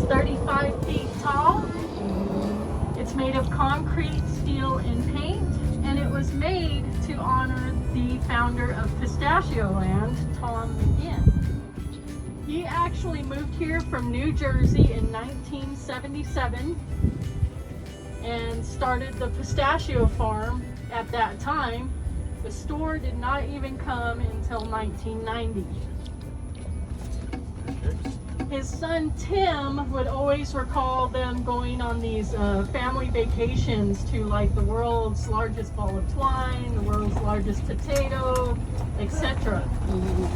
35 feet tall. It's made of concrete, steel, and paint, and it was made to honor the founder of Pistachio Land, Tom McGinn. He actually moved here from New Jersey in 1977 and started the pistachio farm at that time. The store did not even come until 1990. His son Tim would always recall them going on these family vacations to like the world's largest ball of twine, the world's largest potato, etc.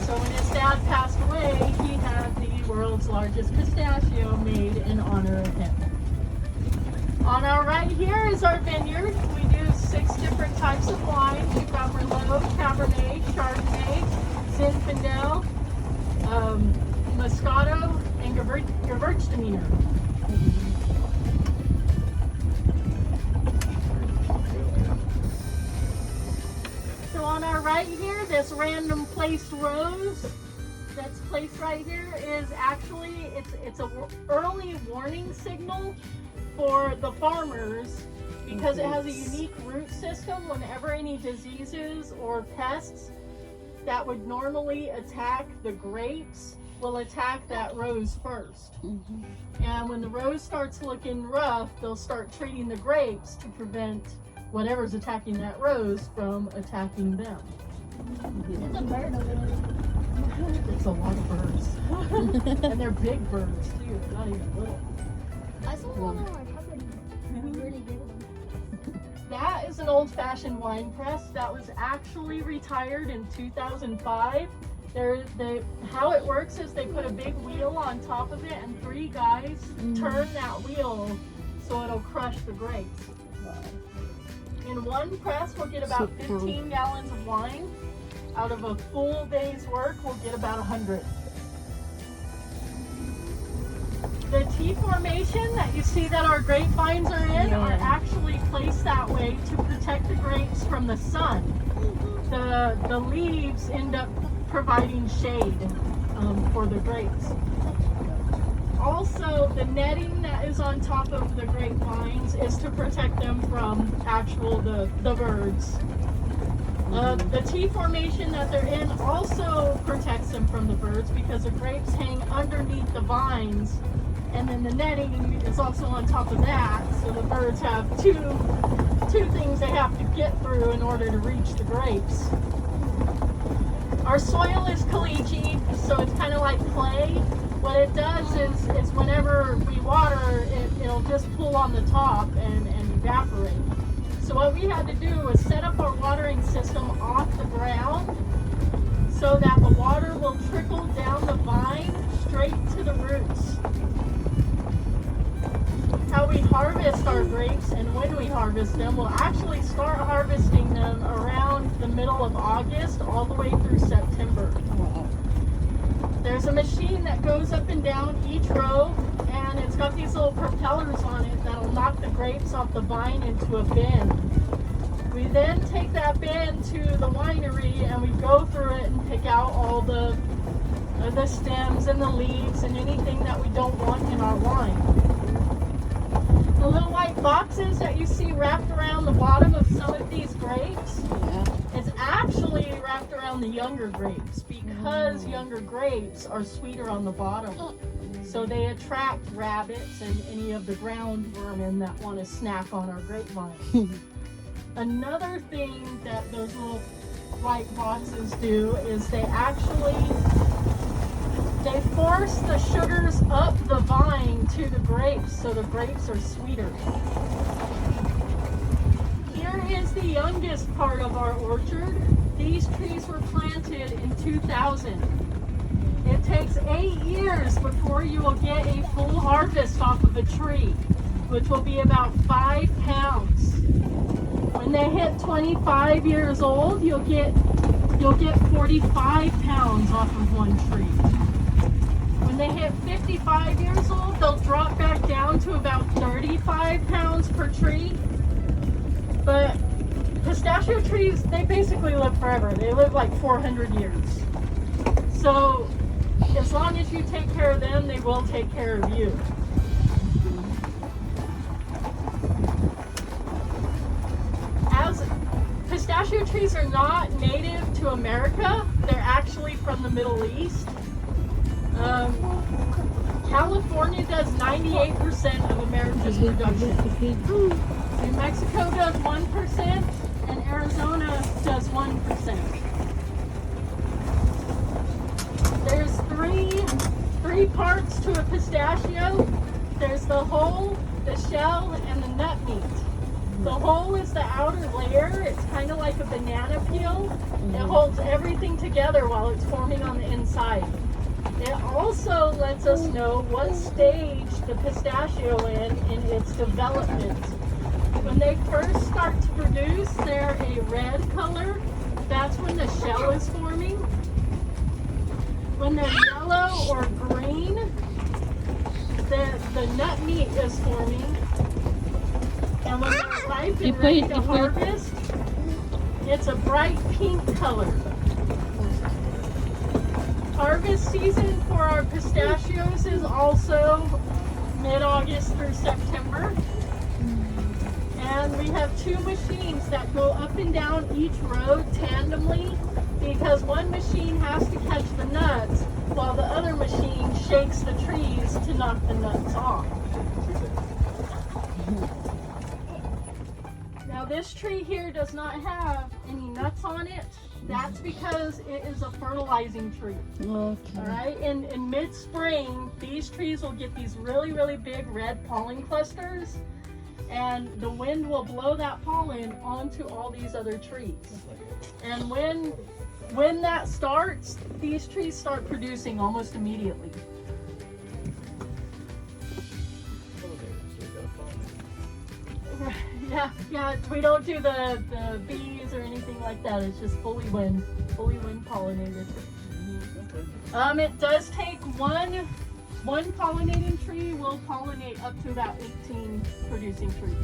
So when his dad passed away, he had the world's largest pistachio made in honor of him. On our right here is our vineyard. We do 6 different types of wines. We've got Merlot, Cabernet, Chardonnay, Zinfandel, Moscato, and Gewürztraminer. So on our right here, this random placed rose that's placed right here is actually, it's an early warning signal for the farmers because it has a unique root system. Whenever any diseases or pests that would normally attack the grapes will attack that rose first. And when the rose starts looking rough, they'll start treating the grapes to prevent whatever's attacking that rose from attacking them. There's a bird over there. It's a lot of birds. And they're big birds too, they're not even little. I saw one on our property. Really big one. That is an old-fashioned wine press that was actually retired in 2005. How it works is they put a big wheel on top of it and 3 guys turn that wheel so it'll crush the grapes. In one press we'll get about 15 gallons of wine. Out of a full day's work we'll get about 100. The T formation that you see that our grapevines are in are actually placed that way to protect the grapes from the sun. The leaves end up providing shade for the grapes. Also, the netting that is on top of the grapevines is to protect them from the birds. The T formation that they're in also protects them from the birds because the grapes hang underneath the vines, and then the netting is also on top of that, so the birds have two things they have to get through in order to reach the grapes. Our soil is caliche, so it's kind of like clay. What it does is whenever we water, it'll just pull on the top and evaporate. So what we had to do was set up our watering system off the ground so that the water will trickle down the vine straight to the roots. How we harvest our grapes and when we harvest them, we'll actually start harvesting them around the middle of August all the way through September. There's a machine that goes up and down each row, and it's got these little propellers on it that'll knock the grapes off the vine into a bin. We then take that bin to the winery and we go through it and pick out all the stems and the leaves and anything that we don't want in our wine. The little white boxes that you see wrapped around the bottom of some of these grapes, it's actually wrapped around the younger grapes because younger grapes are sweeter on the bottom. So they attract rabbits and any of the ground vermin that want to snack on our grapevines. Another thing that those little white boxes do is they force the sugars up the vine to the grapes so the grapes are sweeter. Here is the youngest part of our orchard. These trees were planted in 2000. It takes 8 years before you will get a full harvest off of a tree, which will be about 5 pounds. When they hit 25 years old, you'll get 45 pounds off of one tree. When they hit 55 years old, they'll drop back down to about 35 pounds per tree. But pistachio trees, they basically live forever. They live like 400 years. So as long as you take care of them, they will take care of you. pistachio trees are not native to America. They're actually from the Middle East. California does 98% of America's production. New Mexico does 1%, and Arizona does 1%. There's three parts to a pistachio. There's the hull, the shell, and the nut meat. The hull is the outer layer. It's kind of like a banana peel. It holds everything together while it's forming on the inside. It also lets us know what stage the pistachio in its development. When they first start to produce, they're a red color. That's when the shell is forming. When they're yellow or green, the nut meat is forming. And when they're ripe and ready to harvest, it's a bright pink color. Harvest season for our pistachios is also mid-August through September. And we have two machines that go up and down each row tandemly because one machine has to catch the nuts while the other machine shakes the trees to knock the nuts off. Now this tree here does not have any nuts on it. That's because it is a fertilizing tree. Okay. All right, in mid-spring, these trees will get these really, really big red pollen clusters, and the wind will blow that pollen onto all these other trees. And when that starts, these trees start producing almost immediately. Yeah, we don't do the bees or anything like that. It's just fully wind pollinated. It does take one pollinating tree will pollinate up to about 18 producing trees.